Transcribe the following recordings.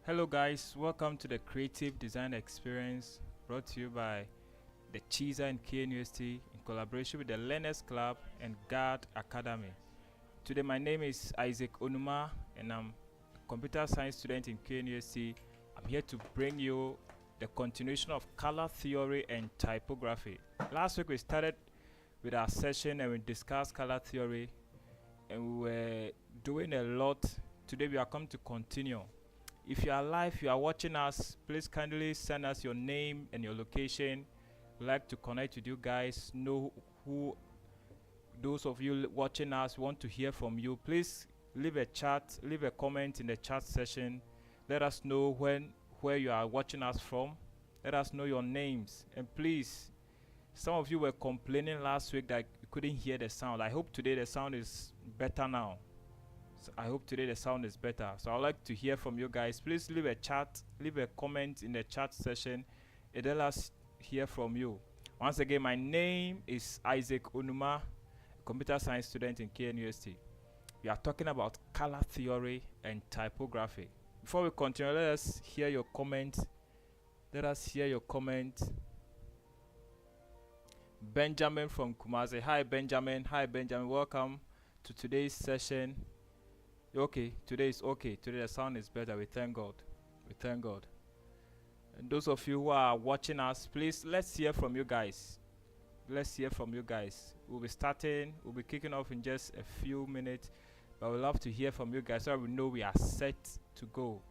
Hello guys, welcome to the Creative Design Experience brought to you by the Cheeser and KNUST in collaboration with the Learners Club and Guard Academy. Today my name is Isaac Onuma and I'm a computer science student in KNUST. I'm here to bring you the continuation of color theory and typography. Last week we started with our session and we discussed color theory and we were doing a lot. Today we are coming to continue. If you are live, you are watching us, please kindly send us your name and your location. We'd like to connect with you guys, know who, those of you watching us want to hear from you. Please leave a chat, leave a comment in the chat session. Let us know where you are watching us from. Let us know your names. And please, some of you were complaining last week that you couldn't hear the sound. I hope today the sound is better now. I hope today the sound is better. So I'd like to hear from you guys. Please leave a chat, leave a comment in the chat session. Let us hear from you. Once again, my name is Isaac Onuma, a computer science student in KNUST. We are talking about color theory and typography. Before we continue, let us hear your comment. Let us hear your comment. Benjamin from Kumasi. Hi Benjamin. Hi Benjamin. Welcome to today's session. Okay, today is okay. Today the sound is better. We thank God. We thank God. And those of you who are watching us, please let's hear from you guys. Let's hear from you guys. We'll be starting. We'll be kicking off in just a few minutes, but we'd love to hear from you guys so we know we are set to go.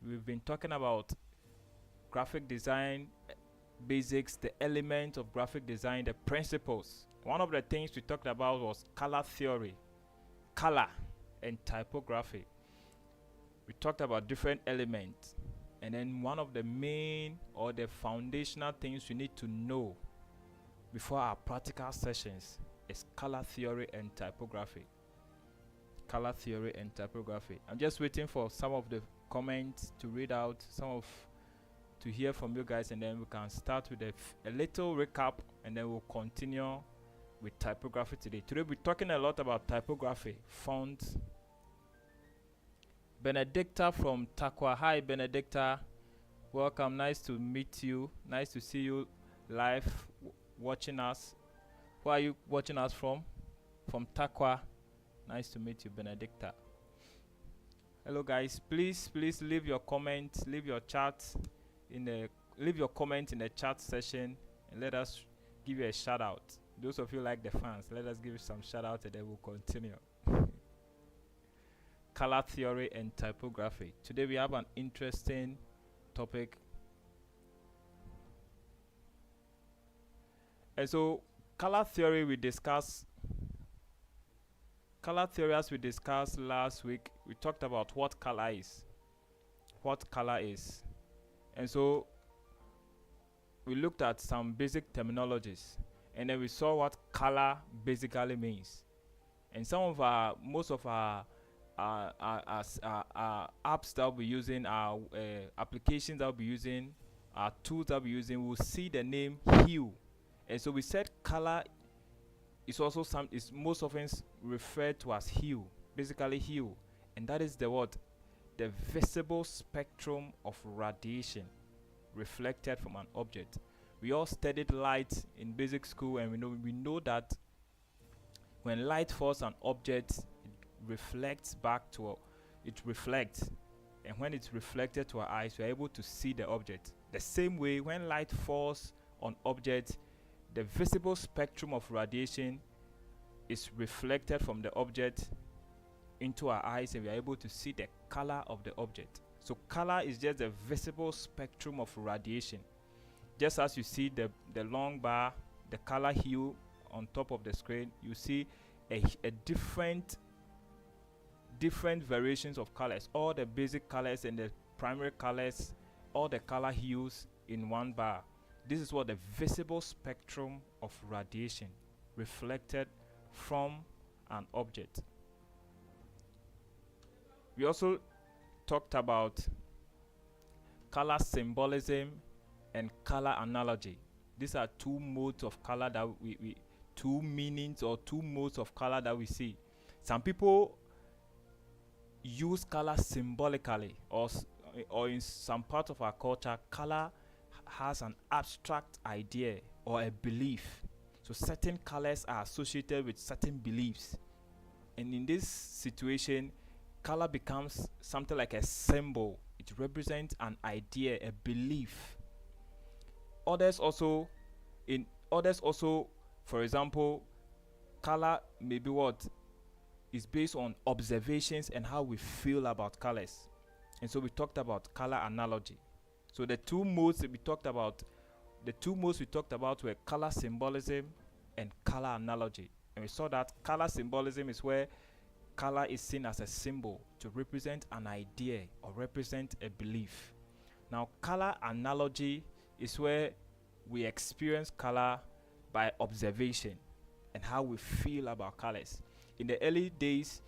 We've been talking about graphic design basics, the elements of graphic design, the principles. One of the things we talked about was color theory, color and typography. We talked about different elements, and then one of the main or the foundational things we need to know before our practical sessions is color theory and typography. Color theory and typography. I'm just waiting for some of the comments to read out, to hear from you guys, and then we can start with a little recap, and then we'll continue with typography today. Today we're talking a lot about typography, fonts. Benedicta from Takwa. Hi Benedicta, welcome. Nice to meet you. Nice to see you live watching us. Where are you watching us from? From Takwa. Nice to meet you, Benedicta. Hello guys, please leave your comments, leave your comment in the chat session, and let us give you a shout out. Those of you like the fans, let us give you some shout out and then we'll continue. Color theory and typography. Today we have an interesting topic. And so color theory as we discussed last week, we talked about what color is. And so we looked at some basic terminologies, and then we saw what color basically means. And most of our apps that we'll be using, our applications that we'll be using, our tools that we'll be using, we'll see the name hue. And so we said color is also is most often referred to as hue, basically hue, and that is the visible spectrum of radiation reflected from an object. We all studied light in basic school, and we know that when light falls on objects, reflects, and when it's reflected to our eyes, we're able to see the object. The same way, when light falls on objects, the visible spectrum of radiation is reflected from the object into our eyes, and we are able to see the color of the object. So color is just the visible spectrum of radiation. Just as you see the long bar, the color hue on top of the screen, you see a different variations of colors, all the basic colors and the primary colors, all the color hues in one bar. This is what the visible spectrum of radiation reflected from an object. We also talked about color symbolism and color analogy. These are two modes of color that two meanings or two modes of color that we see. Some people use color symbolically, or or in some part of our culture, color has an abstract idea or a belief. So certain colors are associated with certain beliefs, and in this situation, color becomes something like a symbol. It represents an idea, a belief. Others also, in others also, for example, color may be what is based on observations and how we feel about colors. And so we talked about color analogy. So the two modes we talked about were color symbolism and color analogy. And we saw that color symbolism is where color is seen as a symbol to represent an idea or represent a belief. Now, color analogy is where we experience color by observation and how we feel about colors. In the early days,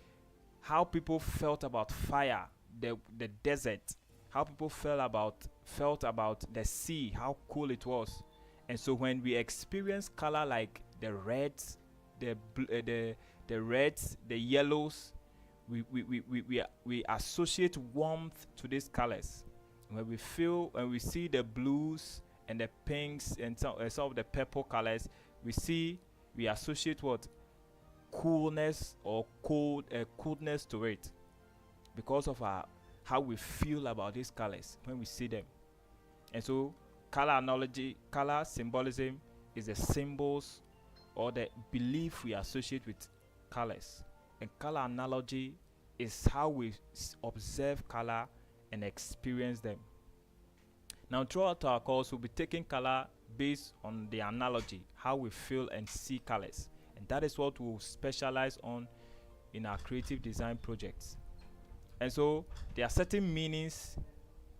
how people felt about fire, the desert, how people felt about the sea, how cool it was. And so when we experience color like the reds, the reds, the yellows, we associate warmth to these colors. When we see the blues and the pinks and some of the purple colors, we associate what? Coolness or coldness to it, because of how we feel about these colors when we see them. And so color analogy, color symbolism is the symbols or the belief we associate with colors, and color analogy is how we observe color and experience them. Now, throughout our course, we'll be taking color based on the analogy, how we feel and see colors, and that is what we'll specialize on in our creative design projects. And so there are certain meanings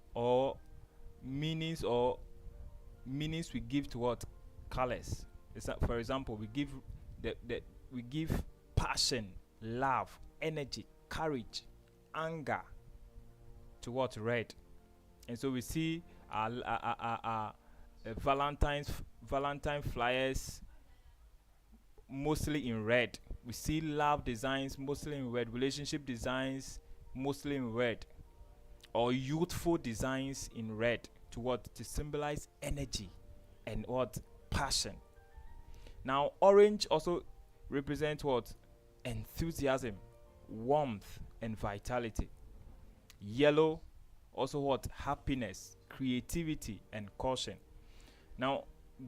we give to what? Colors. For example, we give passion, love, energy, courage, anger to what? Red. And so we see our Valentine flyers mostly in red. We see love designs mostly in red, relationship designs mostly in red, or youthful designs in red to symbolize energy and what? Passion. Now, orange also represents what? Enthusiasm, warmth, and vitality. Yellow also what? Happiness, creativity, and caution. Now,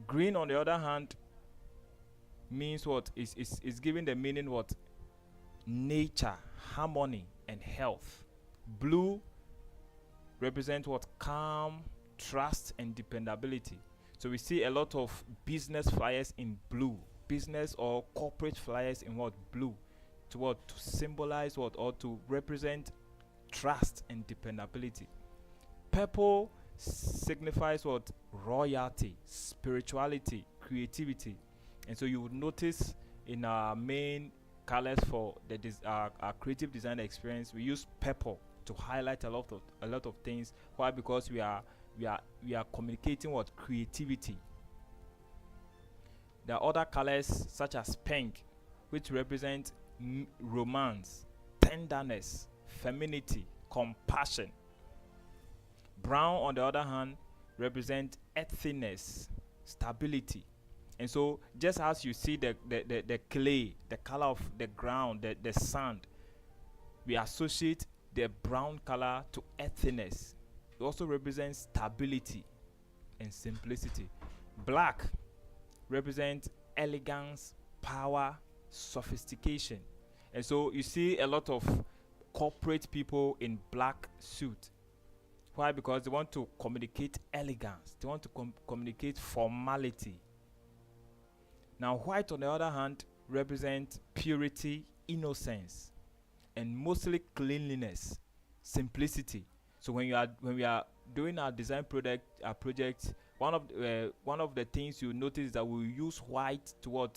green on the other hand means what? Is giving the meaning what? Nature, harmony, and health. Blue represents what? Calm, trust, and dependability. So we see a lot of business flyers in blue, business or corporate flyers in what? Blue, to symbolize what? Or to represent trust and dependability. Purple signifies what? Royalty, spirituality, creativity. And so you would notice in our main colors for our creative design experience, we use purple to highlight a lot of things. Why? Because we are communicating what? Creativity. There are other colors such as pink, which represent romance, tenderness, femininity, compassion. Brown, on the other hand, represent earthiness, stability. And so just as you see the clay, the color of the ground, the sand, we associate the brown color to earthiness. It also represents stability and simplicity. Black represents elegance, power, sophistication. And so you see a lot of corporate people in black suit. Why? Because they want to communicate elegance. They want to communicate formality. Now, white, on the other hand, represents purity, innocence, and mostly cleanliness, simplicity. So when we are doing our design project, one of the things you notice is that we use white to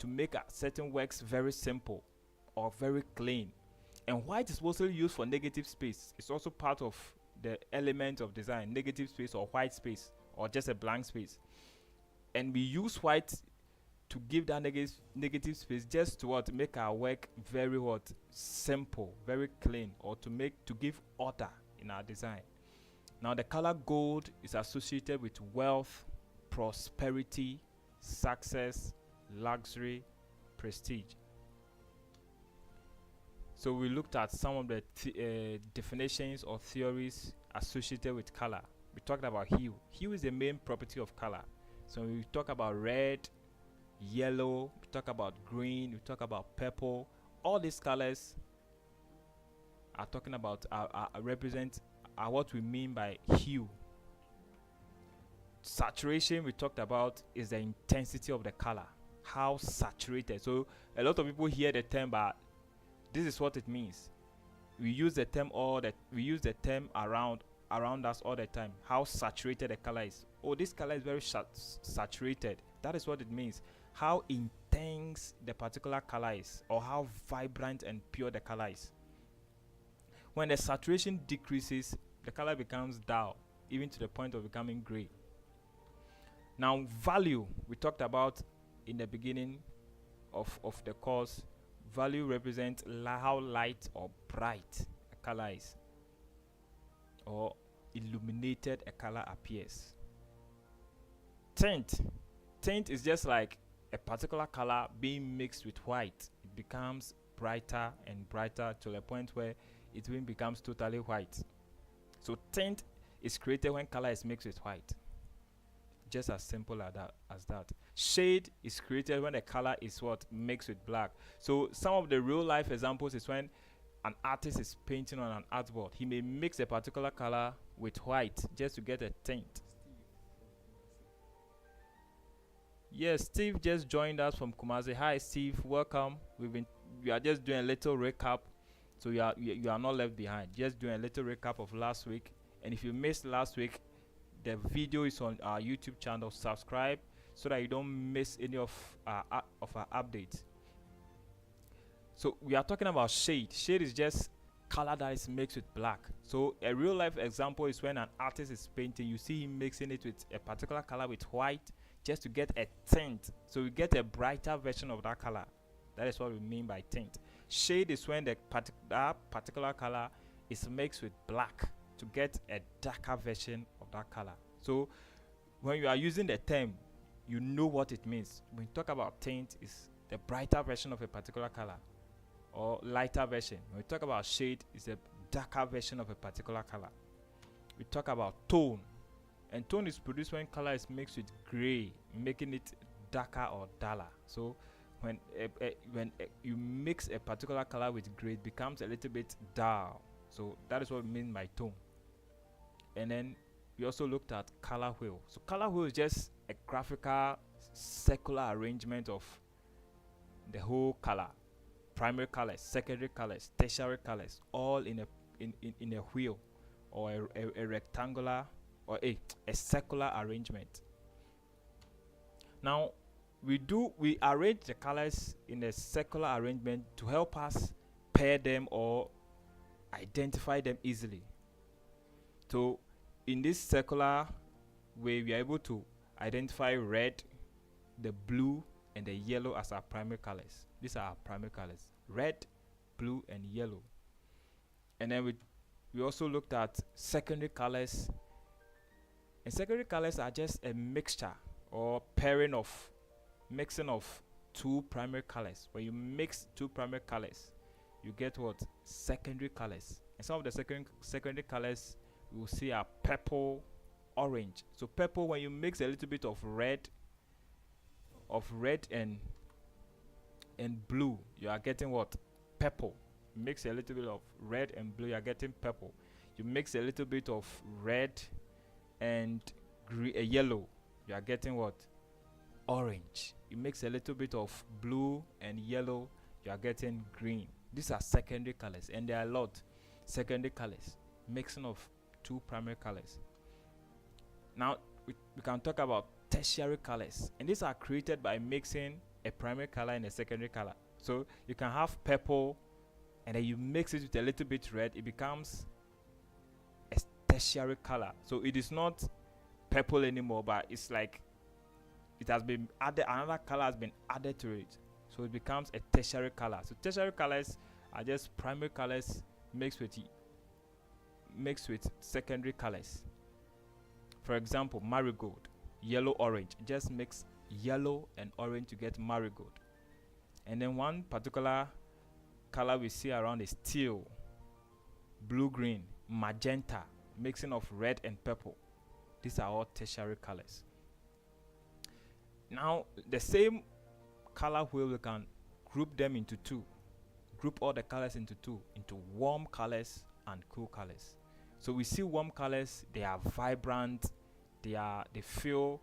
make certain works very simple or very clean. And white is mostly used for negative space. It's also part of the element of design, negative space or white space or just a blank space. And we use white to give that negative space just to make our work very simple, very clean, or to give order in our design. Now the color gold is associated with wealth, prosperity, success, luxury, prestige. So we looked at some of the definitions or theories associated with color. We talked about hue. Hue is the main property of color. So we talk about red, yellow, we talk about green, we talk about purple. All these colors are talking about represent what we mean by hue. Saturation, we talked about, is the intensity of the color, how saturated. So a lot of people hear the term, but this is what it means. We use the term around us all the time. How saturated the color is. Oh, this color is very saturated. That is what it means. How intense the particular color is, or how vibrant and pure the color is. When the saturation decreases, the color becomes dull, even to the point of becoming gray. Now, value, we talked about in the beginning of the course. Value represents how light or bright a color is, or illuminated a color appears. Tint is just like a particular color being mixed with white. It becomes brighter and brighter to the point where it even becomes totally white. So tint is created when color is mixed with white. Just as simple as that. Shade is created when the color is mixed with black. So some of the real life examples is when an artist is painting on an artboard. He may mix a particular color with white just to get a tint. Yes, Steve just joined us from Kumasi. Hi Steve, welcome. We are just doing a little recap, so you are not left behind. Just doing a little recap of last week. And if you missed last week, the video is on our YouTube channel. Subscribe so that you don't miss any of our updates. So we are talking about shade. Shade is just color that is mixed with black. So a real life example is when an artist is painting, you see him mixing it with a particular color with white just to get a tint. So you get a brighter version of that color. That is what we mean by tint. Shade is when that particular color is mixed with black to get a darker version of that color. So when you are using the term, you know what it means. When we talk about tint, is the brighter version of a particular color or lighter version. When we talk about shade, it's a darker version of a particular color. We talk about tone, and tone is produced when color is mixed with gray, making it darker or duller. So when you mix a particular color with gray, it becomes a little bit dull. So that is what we mean by tone. And then we also looked at color wheel. So color wheel is just a graphical circular arrangement of the whole color, primary colors, secondary colors, tertiary colors, all in a wheel, or a rectangular or a circular arrangement. Now we arrange the colors in a circular arrangement to help us pair them or identify them easily. So in this circular way, we are able to identify red, the blue, and the yellow as our primary colors. These are our primary colors: red, blue, and yellow. And then we also looked at secondary colors. And secondary colors are just a mixture or mixing of two primary colors. When you mix two primary colors, you get what? Secondary colors. And some of the secondary colors we will see are purple, orange. So purple, when you mix a little bit of red and blue, you are getting what? Purple. Mix a little bit of red and blue, you are getting purple. You mix a little bit of red and yellow, you are getting what? Orange. You mix a little bit of blue and yellow, you are getting green. These are secondary colors, and there are a lot secondary colors, mixing of two primary colors. Now we can talk about tertiary colors, and these are created by mixing a primary color and a secondary color. So you can have purple, and then you mix it with a little bit red, it becomes a tertiary color. So it is not purple anymore, but it's like it has been added, another color has been added to it, so it becomes a tertiary color. So tertiary colors are just primary colors mixed with mixed with secondary colors. For example, marigold, yellow orange, just mix yellow and orange to get marigold. And then one particular color we see around is teal, blue green, magenta, mixing of red and purple. These are all tertiary colors. Now the same color wheel, we can group them into two, group all the colors into two, into warm colors and cool colors. So we see warm colors, they are vibrant, they feel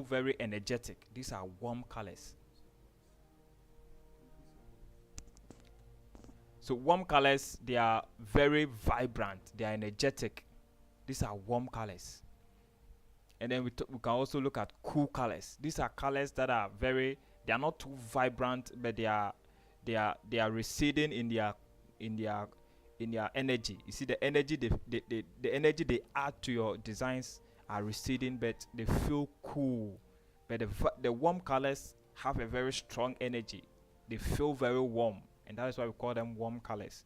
very energetic. These are warm colors. So warm colors, they are very vibrant, they are energetic. These are warm colors. And then we can also look at cool colors. These are colors that are they are not too vibrant, but they are receding in their energy. You see, the energy the energy they add to your designs are receding, but they feel cool. But the warm colors have a very strong energy. They feel very warm, and that is why we call them warm colors.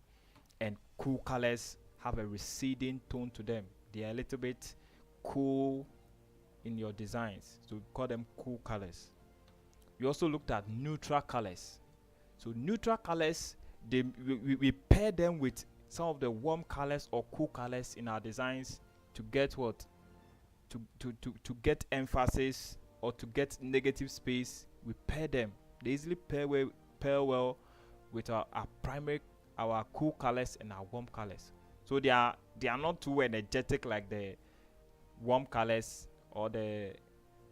And cool colors have a receding tone to them. They are a little bit cool in your designs, so we call them cool colors. We also looked at neutral colors. So neutral colors, we pair them with some of the warm colors or cool colors in our designs to get what? To get emphasis or to get negative space. We pair them. They easily pair well with our cool colors and our warm colors. So they are not too energetic like the warm colors or the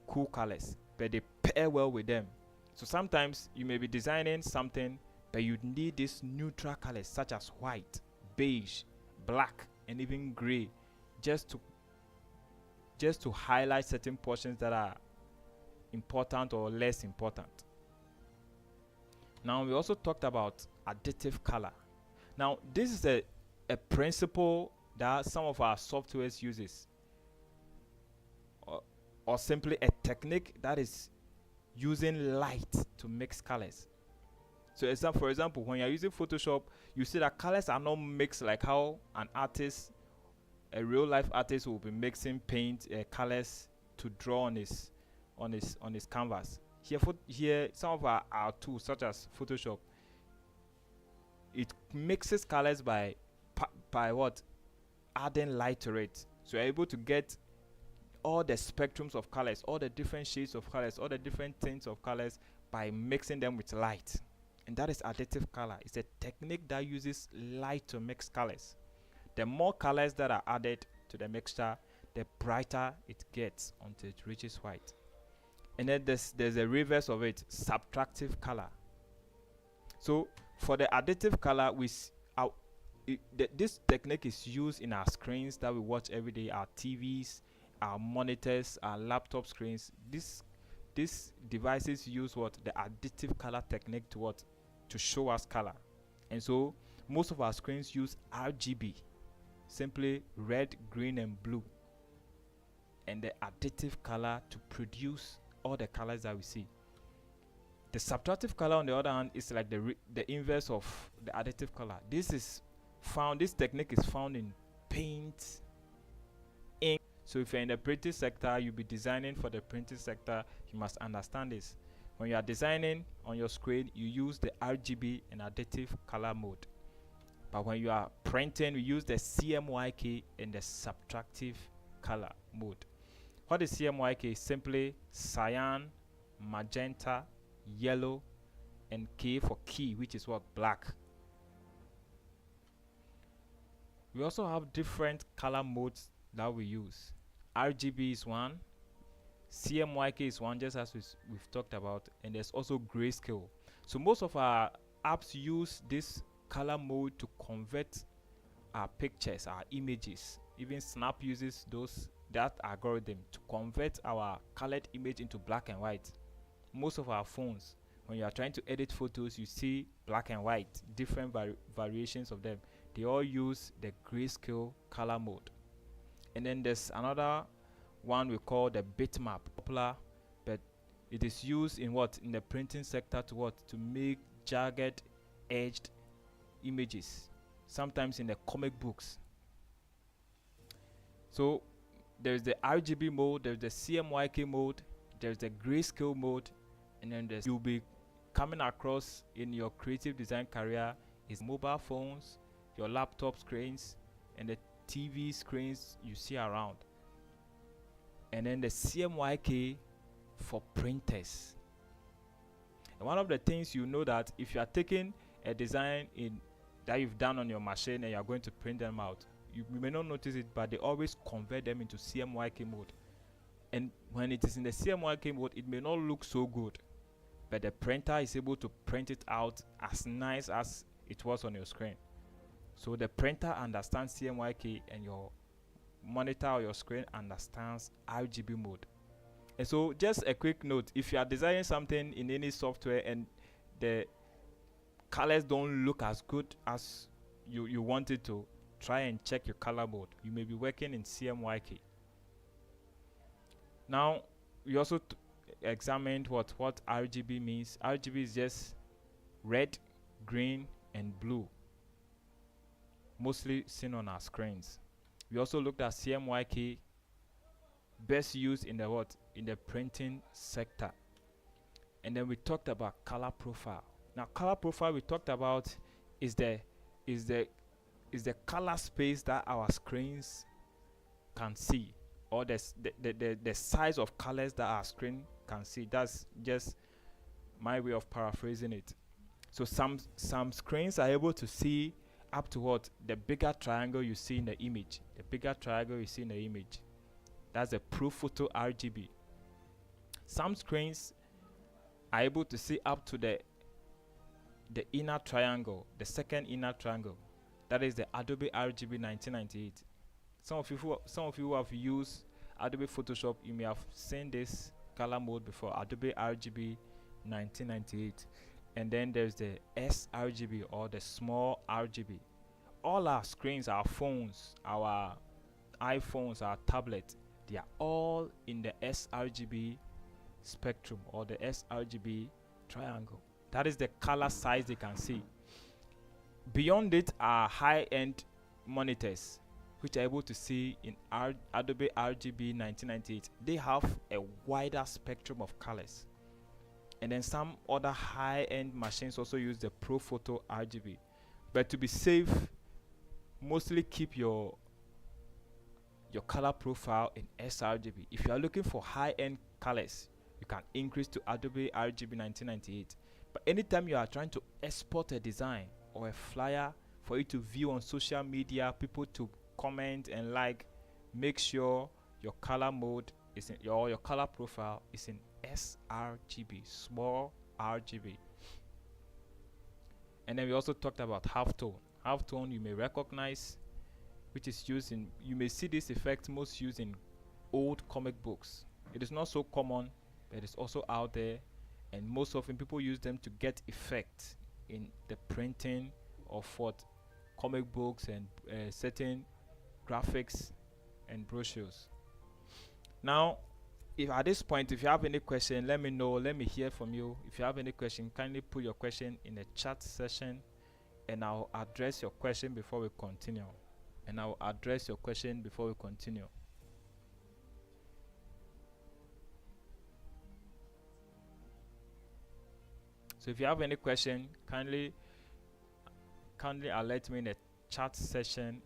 cool colors, but they pair well with them. So sometimes you may be designing something, but you need these neutral colors such as white, beige, black, and even gray, just to highlight certain portions that are important or less important. Now we also talked about additive color. Now this is a principle that some of our softwares uses, or simply a technique that is using light to mix colors. So for example, when you're using Photoshop, you see that colors are not mixed like how a real life artist will be mixing paint colors to draw on his canvas. Here some of our tools such as Photoshop, it mixes colors by what? Adding light to it. So you're able to get all the spectrums of colors, all the different shades of colors, all the different tints of colors by mixing them with light. And that is additive color. It's a technique that uses light to mix colors. The more colors that are added to the mixture, the brighter it gets until it reaches white. And then there's a reverse of it, subtractive color. So for the additive color, this technique is used in our screens that we watch every day, our TVs, our monitors, our laptop screens. These devices use the additive color technique to show us color. And so most of our screens use RGB, simply red, green, and blue, and the additive color to produce all the colors that we see. The subtractive color, on the other hand, is like the inverse of the additive color. This technique is found in paint, ink. So if you're in the printing sector, you'll be designing for the printing sector, you must understand this. When you are designing on your screen, you use the RGB and additive color mode. But when you are printing, we use the CMYK and the subtractive color mode. What is CMYK? Simply cyan, magenta, yellow, and K for key, which is black. We also have different color modes that we use. RGB is one, CMYK is one, just as we've talked about, and there's also grayscale. So most of our apps use this color mode to convert our pictures, our images. Even Snap uses that algorithm to convert our colored image into black and white. Most of our phones, when you are trying to edit photos, you see black and white, different variations of them. They all use the grayscale color mode. And then there's another one we call the bitmap, popular, but it is used in the printing sector to make jagged, edged images, sometimes in the comic books. So there's the RGB mode, there's the CMYK mode, there's the grayscale mode, and then you'll be coming across in your creative design career is mobile phones, your laptop screens, and the TV screens you see around. And then the CMYK for printers. And one of the things you know that if you are taking a design that you've done on your machine and you're going to print them out, you may not notice it, but they always convert them into CMYK mode. And when it is in the CMYK mode, it may not look so good, but the printer is able to print it out as nice as it was on your screen. So the printer understands CMYK and your monitor or your screen understands RGB mode. And so just a quick note, if you are designing something in any software and the colors don't look as good as you want it to, try and check your color mode. You may be working in CMYK. Now we also examined what RGB means. RGB is just red, green, and blue, mostly seen on our screens. We also looked at CMYK, best used in the printing sector. And then we talked about color profile. Now color profile we talked about is the color space that our screens can see, or the size of colors that our screen can see. That's just my way of paraphrasing it. So some screens are able to see up to the bigger triangle you see in the image. The bigger triangle you see in the image. That's a ProPhoto RGB. Some screens are able to see up to the inner triangle, the second inner triangle. That is the Adobe RGB 1998. Some of you who have used Adobe Photoshop, you may have seen this color mode before, Adobe RGB 1998. And then there's the sRGB, or the small RGB. All our screens, our phones, our iPhones, our tablets, they are all in the sRGB spectrum, or the sRGB triangle. That is the color size they can see. Beyond it are high-end monitors, which are able to see in Adobe RGB 1998. They have a wider spectrum of colors. And then some other high-end machines also use the ProPhoto RGB. But to be safe, mostly keep your color profile in sRGB. If you are looking for high-end colors, you can increase to Adobe RGB 1998. But anytime you are trying to export a design or a flyer for you to view on social media, people to comment and like, make sure your color mode is in your color profile is in sRGB, small RGB. And then we also talked about halftone. Halftone you may recognize, which is used in, you may see this effect most used in old comic books. It is not so common, but it's also out there, and most often people use them to get effect in the printing of comic books and certain graphics and brochures. Now, if at this point, if you have any question, let me know. Let me hear from you. If you have any question, kindly put your question in the chat session, and I'll address your question before we continue. So if you have any question, kindly alert me in the chat session,